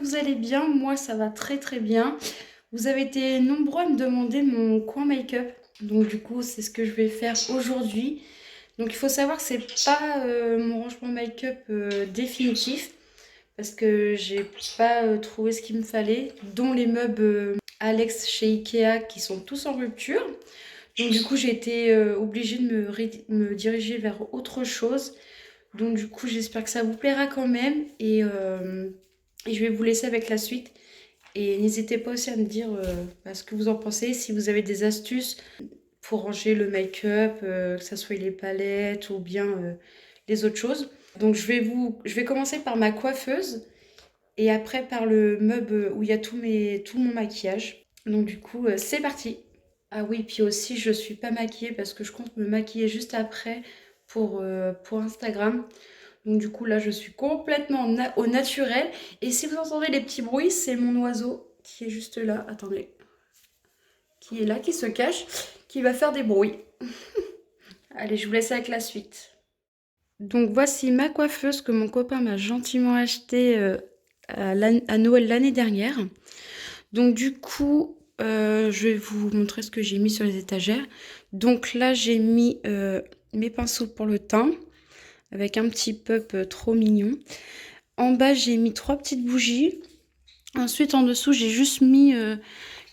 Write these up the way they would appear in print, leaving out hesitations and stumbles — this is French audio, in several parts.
vous allez bien. Moi, ça va très très bien. Vous avez été nombreux à me demander mon coin make-up. Donc du coup, c'est ce que je vais faire aujourd'hui. Donc il faut savoir que c'est pas mon rangement make-up définitif parce que j'ai pas trouvé ce qu'il me fallait, dont les meubles Alex chez Ikea qui sont tous en rupture. Donc du coup, j'ai été obligée de me diriger vers autre chose. Donc du coup, j'espère que ça vous plaira quand même et je vais vous laisser avec la suite. Et n'hésitez pas aussi à me dire ce que vous en pensez, si vous avez des astuces pour ranger le make-up, que ce soit les palettes ou bien les autres choses. Donc je vais commencer par ma coiffeuse et après par le meuble où il y a tout mon maquillage. Donc du coup, c'est parti. Ah oui, puis aussi je suis pas maquillée parce que je compte me maquiller juste après pour Instagram. Donc du coup là je suis complètement au naturel. Et si vous entendez les petits bruits, c'est mon oiseau qui est juste là. Attendez. Qui est là, qui se cache, qui va faire des bruits. Allez, je vous laisse avec la suite. Donc voici ma coiffeuse que mon copain m'a gentiment achetée à Noël l'année dernière. Donc du coup, je vais vous montrer ce que j'ai mis sur les étagères. Donc là, j'ai mis mes pinceaux pour le teint avec un petit pup trop mignon. En bas, j'ai mis 3 petites bougies. Ensuite, en dessous, j'ai juste mis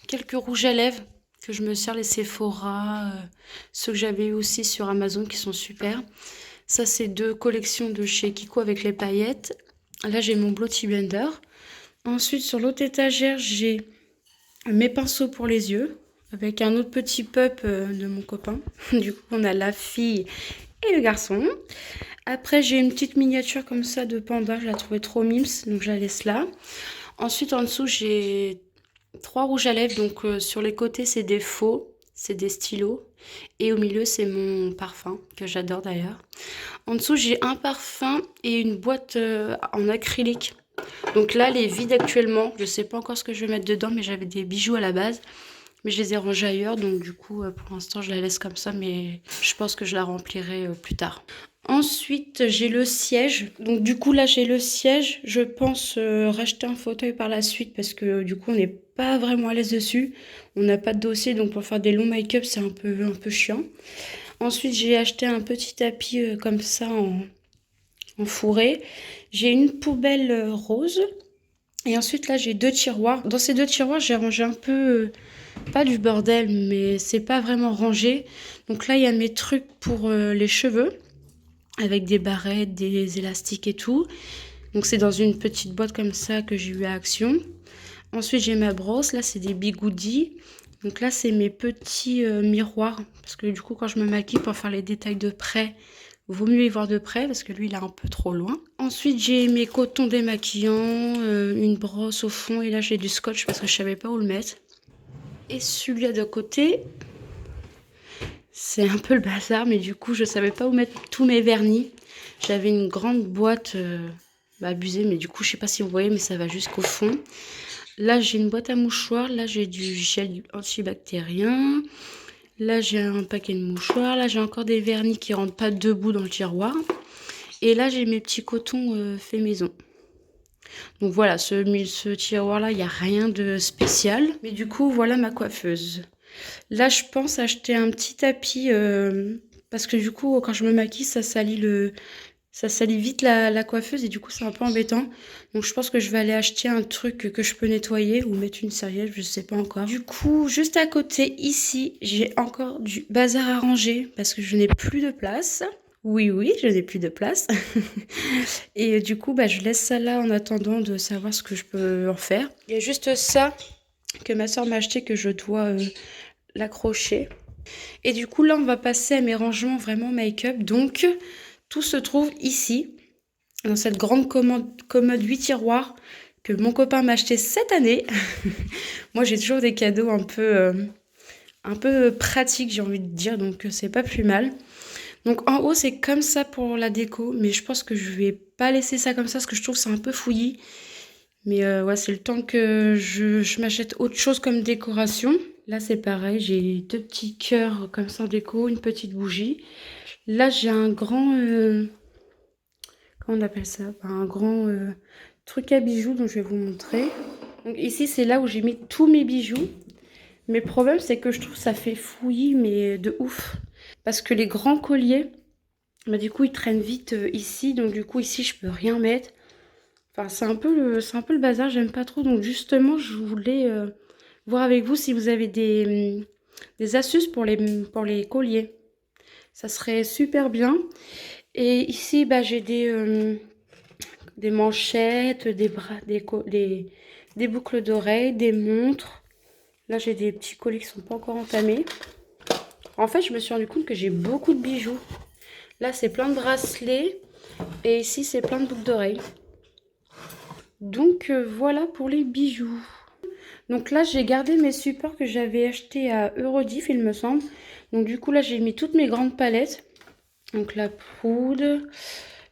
quelques rouges à lèvres que je me sers, les Sephora, ceux que j'avais eu aussi sur Amazon qui sont super. Ça, c'est 2 collections de chez Kiko avec les paillettes. Là, j'ai mon Beauty Blender. Ensuite, sur l'autre étagère, j'ai mes pinceaux pour les yeux avec un autre petit pup de mon copain. Du coup, on a la fille et le garçon. Après, j'ai une petite miniature comme ça de panda. Je la trouvais trop mimes, donc je la laisse là. Ensuite, en dessous, j'ai 3 rouges à lèvres. Donc, sur les côtés, c'est des faux. C'est des stylos. Et au milieu, c'est mon parfum, que j'adore d'ailleurs. En dessous, j'ai un parfum et une boîte en acrylique. Donc là, elle est vide actuellement. Je ne sais pas encore ce que je vais mettre dedans, mais j'avais des bijoux à la base. Mais je les ai rangés ailleurs, donc du coup, pour l'instant, je la laisse comme ça, mais je pense que je la remplirai plus tard. Ensuite, j'ai le siège. Donc du coup, là, j'ai le siège. Je pense racheter un fauteuil par la suite parce que du coup, on n'est pas vraiment à l'aise dessus. On n'a pas de dossier, donc pour faire des longs make-up, c'est un peu chiant. Ensuite, j'ai acheté un petit tapis comme ça en fourré. J'ai une poubelle rose. Et ensuite, là, j'ai 2 tiroirs. Dans ces 2 tiroirs, j'ai rangé un peu, pas du bordel, mais c'est pas vraiment rangé. Donc là, il y a mes trucs pour les cheveux, avec des barrettes, des élastiques et tout. Donc c'est dans une petite boîte comme ça que j'ai eu à Action. Ensuite, j'ai ma brosse. Là, c'est des bigoudis. Donc là, c'est mes petits miroirs. Parce que du coup, quand je me maquille pour faire les détails de près, vaut mieux y voir de près parce que lui, il est un peu trop loin. Ensuite, j'ai mes cotons démaquillants, une brosse au fond. Et là, j'ai du scotch parce que je savais pas où le mettre. Et celui-là de côté, c'est un peu le bazar. Mais du coup, je savais pas où mettre tous mes vernis. J'avais une grande boîte abusée. Mais du coup, je sais pas si vous voyez, mais ça va jusqu'au fond. Là, j'ai une boîte à mouchoirs. Là, j'ai du gel antibactérien. Là, j'ai un paquet de mouchoirs. Là, j'ai encore des vernis qui rentrent pas debout dans le tiroir. Et là, j'ai mes petits cotons faits maison. Donc voilà, ce tiroir-là, il n'y a rien de spécial. Mais du coup, voilà ma coiffeuse. Là, je pense acheter un petit tapis parce que du coup, quand je me maquille, ça salit vite la coiffeuse et du coup, c'est un peu embêtant. Donc, je pense que je vais aller acheter un truc que je peux nettoyer ou mettre une serviette, je sais pas encore. Du coup, juste à côté, ici, j'ai encore du bazar à ranger parce que je n'ai plus de place. Oui, oui, je n'ai plus de place. Et du coup, je laisse ça là en attendant de savoir ce que je peux en faire. Il y a juste ça que ma soeur m'a acheté que je dois l'accrocher. Et du coup, là, on va passer à mes rangements vraiment make-up. Donc, tout se trouve ici, dans cette grande commode 8 tiroirs que mon copain m'a acheté cette année. Moi, j'ai toujours des cadeaux un peu pratiques, j'ai envie de dire, donc c'est pas plus mal. Donc en haut, c'est comme ça pour la déco, mais je pense que je vais pas laisser ça comme ça parce que je trouve que c'est un peu fouillis. Mais ouais, c'est le temps que je m'achète autre chose comme décoration. Là, c'est pareil, j'ai 2 petits cœurs comme ça en déco, une petite bougie. Là, j'ai un grand... comment on appelle ça? Un grand truc à bijoux, donc je vais vous montrer. Donc ici, c'est là où j'ai mis tous mes bijoux. Mais le problème, c'est que je trouve que ça fait fouillis, mais de ouf. Parce que les grands colliers, bah, du coup, ils traînent vite ici. Donc du coup, ici, je peux rien mettre. Enfin, c'est un peu le bazar, j'aime pas trop. Donc justement, je voulais voir avec vous si vous avez des astuces pour les colliers. Ça serait super bien. Et ici, bah, j'ai des manchettes, des bras, des boucles d'oreilles, des montres. Là, j'ai des petits colliers qui sont pas encore entamés. En fait, je me suis rendu compte que j'ai beaucoup de bijoux. Là, c'est plein de bracelets. Et ici, c'est plein de boucles d'oreilles. Donc, voilà pour les bijoux. Donc là, j'ai gardé mes supports que j'avais achetés à Eurodif, il me semble. Donc du coup, là, j'ai mis toutes mes grandes palettes. Donc la poudre,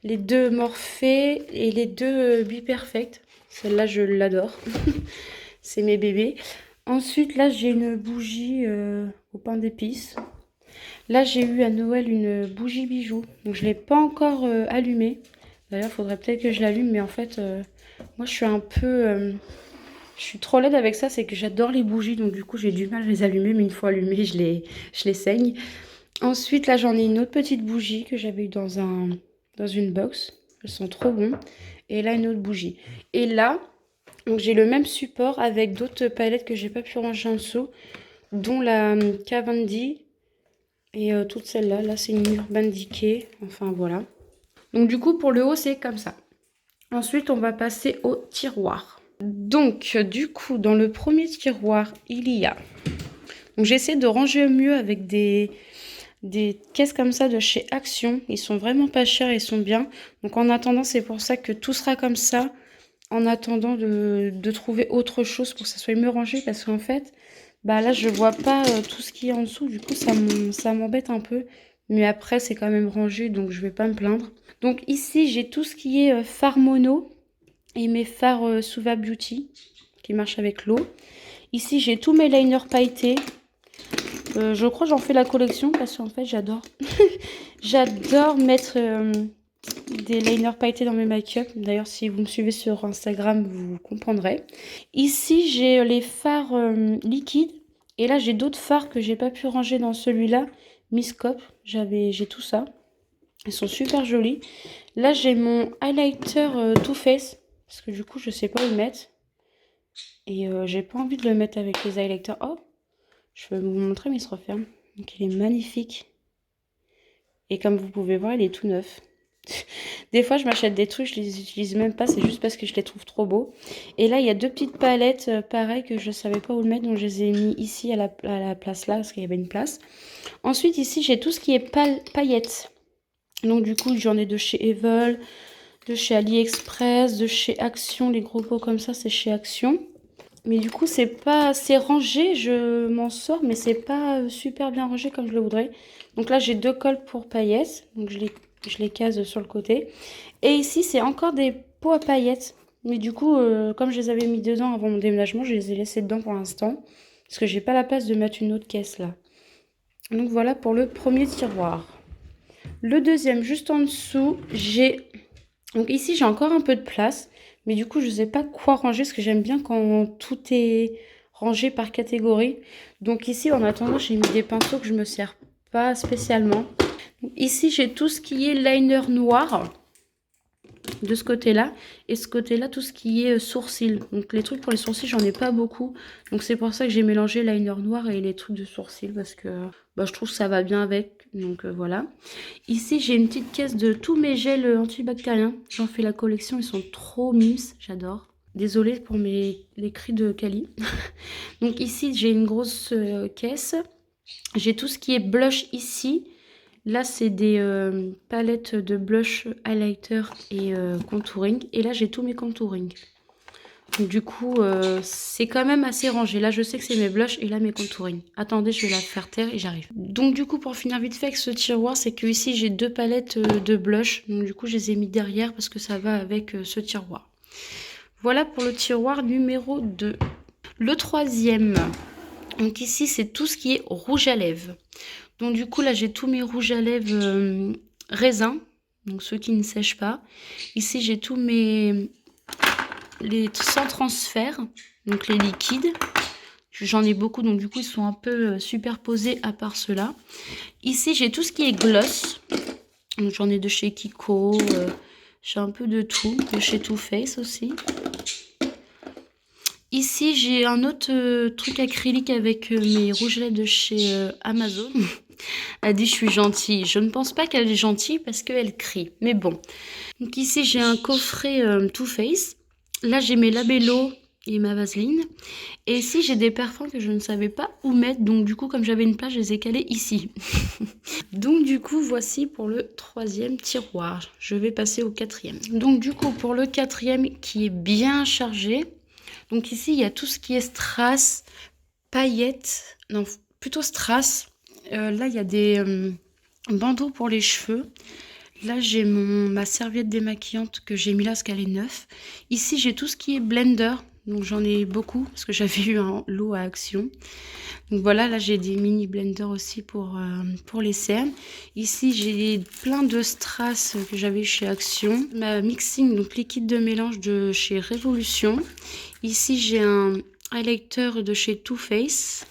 les deux Morphée et les deux Be Perfect. Celle-là, je l'adore. C'est mes bébés. Ensuite, là, j'ai une bougie au pain d'épices. Là, j'ai eu à Noël une bougie bijou. Donc, je ne l'ai pas encore allumée. D'ailleurs, il faudrait peut-être que je l'allume. Mais en fait, moi, je suis un peu... je suis trop laide avec ça. C'est que j'adore les bougies. Donc, du coup, j'ai du mal à les allumer. Mais une fois allumées, je les saigne. Ensuite, là, j'en ai une autre petite bougie que j'avais eu dans une box. Elles sont trop bonnes. Et là, une autre bougie. Et là, donc j'ai le même support avec d'autres palettes que j'ai pas pu ranger en dessous, dont la Cavendish et toutes celles-là. Là, c'est une Urban Decay. Enfin, voilà. Donc, du coup, pour le haut, c'est comme ça. Ensuite, on va passer au tiroir. Donc, du coup, dans le premier tiroir, il y a... Donc, j'essaie de ranger au mieux avec des caisses comme ça de chez Action. Ils sont vraiment pas chers, ils sont bien. Donc, en attendant, c'est pour ça que tout sera comme ça. En attendant de trouver autre chose pour que ça soit mieux rangé. Parce qu'en fait, bah là, je vois pas tout ce qui est en dessous. Du coup, ça m'embête un peu. Mais après, c'est quand même rangé, donc je vais pas me plaindre. Donc ici, j'ai tout ce qui est fard mono et mes fards Suva Beauty qui marchent avec l'eau. Ici, j'ai tous mes liners pailletés. Je crois que j'en fais la collection parce qu'en fait, j'adore. J'adore mettre des liners pailletés dans mes make-up. D'ailleurs, si vous me suivez sur Instagram, vous comprendrez. Ici, j'ai les fards liquides. Et là, j'ai d'autres fards que j'ai pas pu ranger dans celui-là. Miss Cop, j'ai tout ça. Ils sont super jolis. Là, j'ai mon highlighter Too Faced. Parce que du coup, je sais pas où le mettre. Et j'ai pas envie de le mettre avec les highlighters. Oh, je vais vous montrer, mais il se referme. Donc, il est magnifique. Et comme vous pouvez voir, il est tout neuf. Des fois, je m'achète des trucs, je les utilise même pas, c'est juste parce que je les trouve trop beaux. Et là, il y a deux petites palettes, pareil, que je savais pas où le mettre, donc je les ai mis ici à la place là, parce qu'il y avait une place. Ensuite, ici, j'ai tout ce qui est paillettes. Donc, du coup, j'en ai de chez Evol, de chez AliExpress, de chez Action. Les gros pots comme ça, c'est chez Action. Mais du coup, c'est rangé, je m'en sors, mais c'est pas super bien rangé comme je le voudrais. Donc là, j'ai deux cols pour paillettes, donc je les case sur le côté. Et ici, c'est encore des pots à paillettes. Mais du coup, comme je les avais mis dedans avant mon déménagement, je les ai laissés dedans pour l'instant. Parce que j'ai pas la place de mettre une autre caisse là. Donc voilà pour le premier tiroir. Le deuxième, juste en dessous, j'ai... Donc ici, j'ai encore un peu de place. Mais du coup, je ne sais pas quoi ranger parce que j'aime bien quand tout est rangé par catégorie. Donc ici, en attendant, j'ai mis des pinceaux que je ne me sers pas spécialement. Donc, ici, j'ai tout ce qui est liner noir de ce côté-là. Et ce côté-là, tout ce qui est sourcils. Donc les trucs pour les sourcils, j'en ai pas beaucoup. Donc c'est pour ça que j'ai mélangé liner noir et les trucs de sourcils parce que bah, je trouve que ça va bien avec. Donc voilà. Ici, j'ai une petite caisse de tous mes gels antibactériens. J'en fais la collection, ils sont trop mimes, j'adore. Désolée pour les cris de Cali. Donc ici, j'ai une grosse caisse. J'ai tout ce qui est blush ici. Là, c'est des palettes de blush, highlighter et contouring. Et là, j'ai tous mes contouring. Donc, du coup, c'est quand même assez rangé. Là, je sais que c'est mes blushs et là, mes contouring. Attendez, je vais la faire taire et j'arrive. Donc, du coup, pour finir vite fait avec ce tiroir, c'est que ici, j'ai deux palettes de blush. Donc, du coup, je les ai mis derrière parce que ça va avec ce tiroir. Voilà pour le tiroir numéro 2. Le troisième. Donc, ici, c'est tout ce qui est rouge à lèvres. Donc, du coup, là, j'ai tous mes rouges à lèvres raisin. Donc, ceux qui ne sèchent pas. Ici, j'ai tous mes les sans transfert, donc les liquides. J'en ai beaucoup, donc du coup, ils sont un peu superposés à part ceux-là. Ici, j'ai tout ce qui est gloss. J'en ai de chez Kiko, j'ai un peu de tout, de chez Too Faced aussi. Ici, j'ai un autre truc acrylique avec mes rouges à lèvres de chez Amazon. Elle dit je suis gentille. Je ne pense pas qu'elle est gentille parce qu'elle crie. Mais bon. Donc ici, j'ai un coffret Too Faced. Là, j'ai mes labellos et ma vaseline. Et ici, j'ai des parfums que je ne savais pas où mettre. Donc du coup, comme j'avais une place, je les ai calés ici. Donc du coup, voici pour le 3e tiroir. Je vais passer au 4e. Donc du coup, pour le 4e qui est bien chargé. Donc ici, il y a tout ce qui est strass, paillettes. Non, plutôt strass. Là, il y a des bandeaux pour les cheveux. Là, j'ai ma serviette démaquillante que j'ai mis là parce qu'elle est neuve. Ici, j'ai tout ce qui est blender. Donc, j'en ai beaucoup parce que j'avais eu un lot à Action. Donc, voilà, là, j'ai des mini blenders aussi pour les cernes. Ici, j'ai plein de strass que j'avais chez Action. Ma mixing, donc liquide de mélange de chez Révolution. Ici, j'ai un highlighter de chez Too Faced.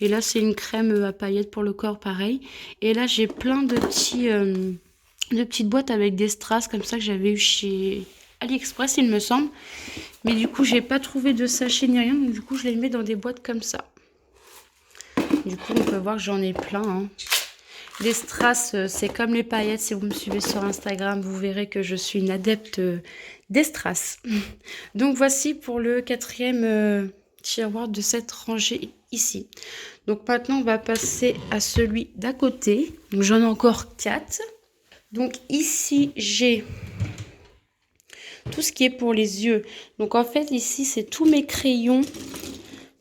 Et là, c'est une crème à paillettes pour le corps, pareil. Et là, j'ai plein de petites boîtes avec des strass comme ça que j'avais eu chez AliExpress, il me semble. Mais du coup, j'ai pas trouvé de sachet ni rien. Donc, du coup, je les mets dans des boîtes comme ça. Du coup, on peut voir que j'en ai plein. Hein. Les strass, c'est comme les paillettes. Si vous me suivez sur Instagram, vous verrez que je suis une adepte des strass. Donc, voici pour le 4e tiroir de cette rangée ici. Donc maintenant, on va passer à celui d'à côté. Donc j'en ai encore 4. Donc ici, j'ai tout ce qui est pour les yeux. Donc en fait, ici, c'est tous mes crayons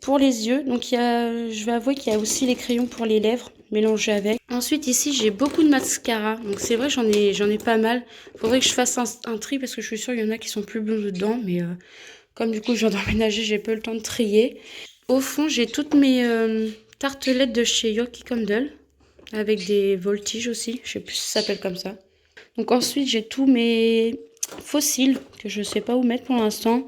pour les yeux. Donc je vais avouer qu'il y a aussi les crayons pour les lèvres mélangés avec. Ensuite, ici, j'ai beaucoup de mascara. Donc c'est vrai, j'en ai pas mal. Faudrait que je fasse un tri parce que je suis sûre qu'il y en a qui sont plus bons dedans. Mais comme du coup, je viens d'emménager, j'ai pas eu le temps de trier. Au fond, j'ai toutes mes tartelettes de chez Yorkie Candle avec des voltiges aussi. Je sais plus si ça s'appelle comme ça. Donc ensuite, j'ai tous mes fossiles que je sais pas où mettre pour l'instant.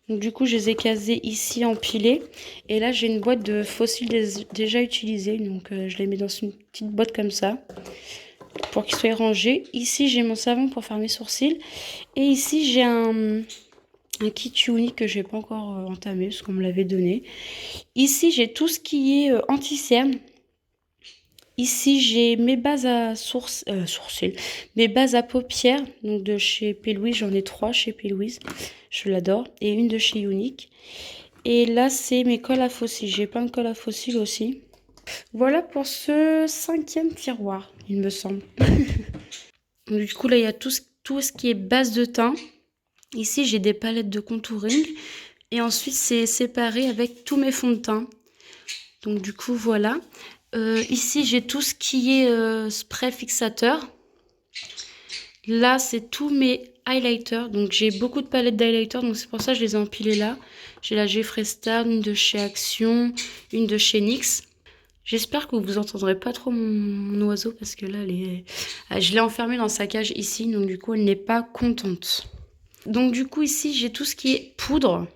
Donc du coup, je les ai casés ici empilés. Et là, j'ai une boîte de fossiles déjà utilisés. Donc je les mets dans une petite boîte comme ça pour qu'ils soient rangés. Ici, j'ai mon savon pour faire mes sourcils. Et ici, j'ai un kit unique que j'ai pas encore entamé parce qu'on me l'avait donné. Ici, j'ai tout ce qui est anti-cerne. Ici, j'ai mes bases à sourcils, mes bases à paupières, donc de chez P. Louise. J'en ai 3 chez P. Louise, je l'adore, et une de chez Unique. Et là, c'est mes colles à fossiles. J'ai plein de colles à fossiles aussi. Voilà pour ce 5e tiroir, il me semble. Donc, du coup, là, il y a tout ce qui est base de teint. Ici, j'ai des palettes de contouring. Et ensuite, c'est séparé avec tous mes fonds de teint. Donc, du coup, voilà. Ici, j'ai tout ce qui est spray fixateur. Là, c'est tous mes highlighters. Donc, j'ai beaucoup de palettes d'highlighters. Donc, c'est pour ça que je les ai empilées là. J'ai la Jeffree Star, une de chez Action, une de chez NYX. J'espère que vous entendrez pas trop mon oiseau parce que là, je l'ai enfermée dans sa cage ici. Donc, du coup, elle n'est pas contente. Donc, du coup, ici, j'ai tout ce qui est poudre.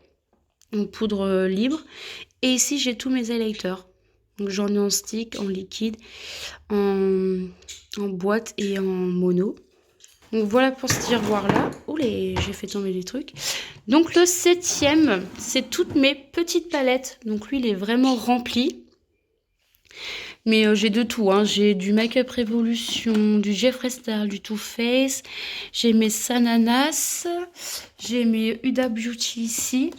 Donc, poudre libre. Et ici, j'ai tous mes highlighters. Donc, j'en ai en stick, en liquide, en boîte et en mono. Donc, voilà pour ce tiroir-là. Oh, j'ai fait tomber des trucs. Donc, le 7e, c'est toutes mes petites palettes. Donc, lui, il est vraiment rempli. Mais j'ai de tout. Hein. J'ai du Make Up Revolution, du Jeffree Star, du Too Faced. J'ai mes Sananas. J'ai mes Huda Beauty ici.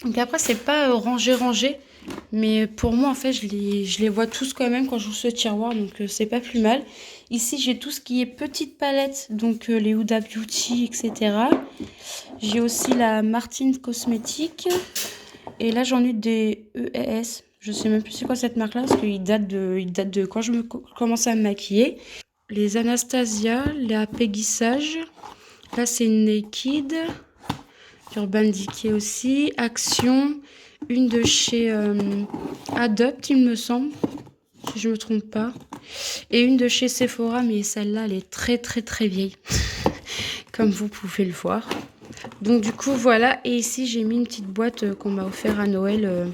Donc, après, c'est pas rangé. Mais pour moi, en fait, je les vois tous quand même quand j'ouvre ce tiroir. Donc, c'est pas plus mal. Ici, j'ai tout ce qui est petite palette. Donc, les Huda Beauty, etc. J'ai aussi la Martine Cosmétique. Et là, j'en ai des ES. Je sais même plus c'est quoi cette marque-là. Parce qu'il date de quand je commençais à me maquiller. Les Anastasia, la Peggy Sage. Là, c'est Naked. Urban Decay aussi. Action. Une de chez Adopt, il me semble, si je me trompe pas. Et une de chez Sephora, mais celle-là, elle est très très très vieille, comme vous pouvez le voir. Donc du coup voilà, et ici j'ai mis une petite boîte qu'on m'a offert à Noël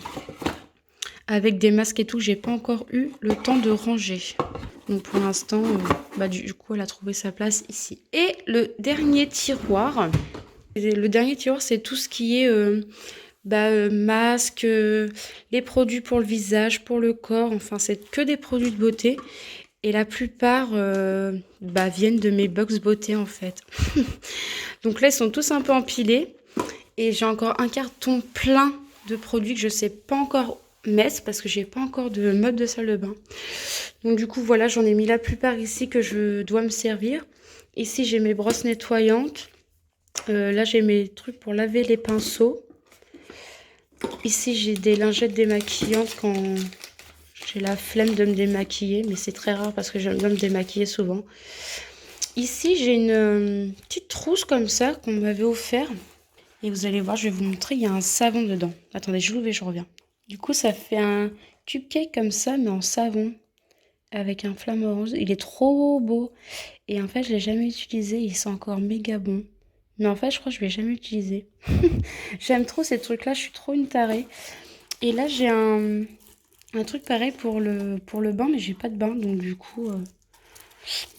avec des masques et tout. J'ai pas encore eu le temps de ranger. Donc pour l'instant, du coup elle a trouvé sa place ici. Et le dernier tiroir, c'est tout ce qui est masque, les produits pour le visage, pour le corps. Enfin c'est que des produits de beauté. Et la plupart viennent de mes box beauté en fait. Donc là, ils sont tous un peu empilés. Et j'ai encore un carton plein de produits que je ne sais pas encore mettre parce que j'ai pas encore de meuble de salle de bain. Donc du coup, voilà, j'en ai mis la plupart ici que je dois me servir. Ici, j'ai mes brosses nettoyantes. Là, j'ai mes trucs pour laver les pinceaux. Ici, j'ai des lingettes démaquillantes quand j'ai la flemme de me démaquiller. Mais c'est très rare parce que j'aime bien me démaquiller souvent. Ici, j'ai une petite trousse comme ça qu'on m'avait offert. Et vous allez voir, je vais vous montrer, il y a un savon dedans. Attendez, je l'ouvre et je reviens. Du coup, ça fait un cupcake comme ça, mais en savon, avec un flamant rose. Il est trop beau. Et en fait, je ne l'ai jamais utilisé, il sent encore méga bon. Mais en fait, je crois que je ne vais jamais utiliser. J'aime trop ces trucs-là, je suis trop une tarée. Et là, j'ai un truc pareil pour le bain, mais j'ai pas de bain. Donc du coup,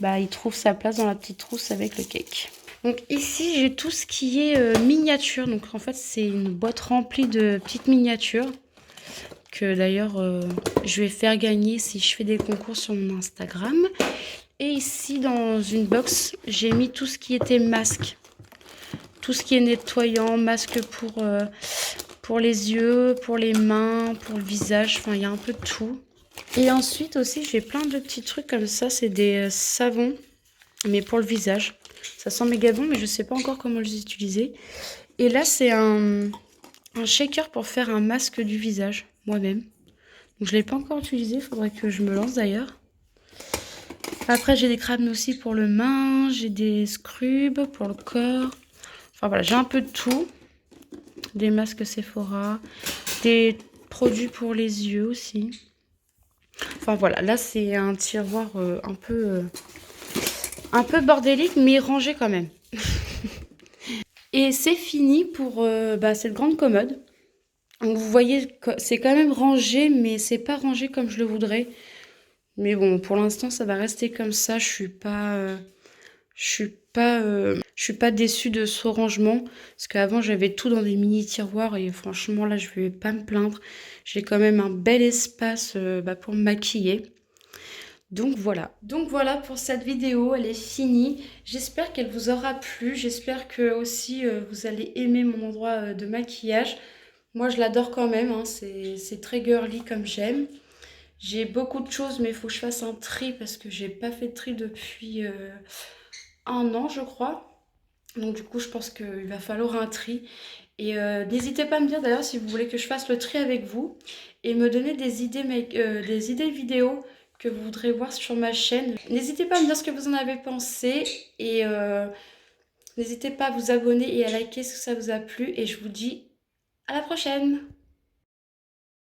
il trouve sa place dans la petite trousse avec le cake. Donc ici, j'ai tout ce qui est miniature. Donc en fait, c'est une boîte remplie de petites miniatures que d'ailleurs, je vais faire gagner si je fais des concours sur mon Instagram. Et ici, dans une box, j'ai mis tout ce qui était masque. Tout ce qui est nettoyant, masque pour les yeux, pour les mains, pour le visage. Enfin, il y a un peu de tout. Et ensuite aussi, j'ai plein de petits trucs comme ça. C'est des savons, mais pour le visage. Ça sent méga bon, mais je ne sais pas encore comment les utiliser. Et là, c'est un shaker pour faire un masque du visage, moi-même. Donc, je ne l'ai pas encore utilisé, il faudrait que je me lance d'ailleurs. Après, j'ai des crânes aussi pour le main, j'ai des scrubs pour le corps. Enfin voilà, j'ai un peu de tout. Des masques Sephora, des produits pour les yeux aussi. Enfin voilà, là c'est un tiroir un peu bordélique, mais rangé quand même. Et c'est fini pour cette grande commode. Donc vous voyez, c'est quand même rangé, mais c'est pas rangé comme je le voudrais. Mais bon, pour l'instant, ça va rester comme ça. Je suis pas déçue de ce rangement parce qu'avant j'avais tout dans des mini tiroirs et franchement là je vais pas me plaindre. J'ai quand même un bel espace pour me maquiller. Donc voilà. Donc voilà pour cette vidéo, elle est finie. J'espère qu'elle vous aura plu. J'espère que aussi vous allez aimer mon endroit de maquillage. Moi je l'adore quand même, hein. C'est très girly comme j'aime. J'ai beaucoup de choses mais il faut que je fasse un tri parce que j'ai pas fait de tri depuis un an je crois. Donc du coup je pense qu'il va falloir un tri. Et n'hésitez pas à me dire d'ailleurs si vous voulez que je fasse le tri avec vous. Et me donner des idées vidéo que vous voudrez voir sur ma chaîne. N'hésitez pas à me dire ce que vous en avez pensé. Et n'hésitez pas à vous abonner et à liker si ça vous a plu. Et je vous dis à la prochaine!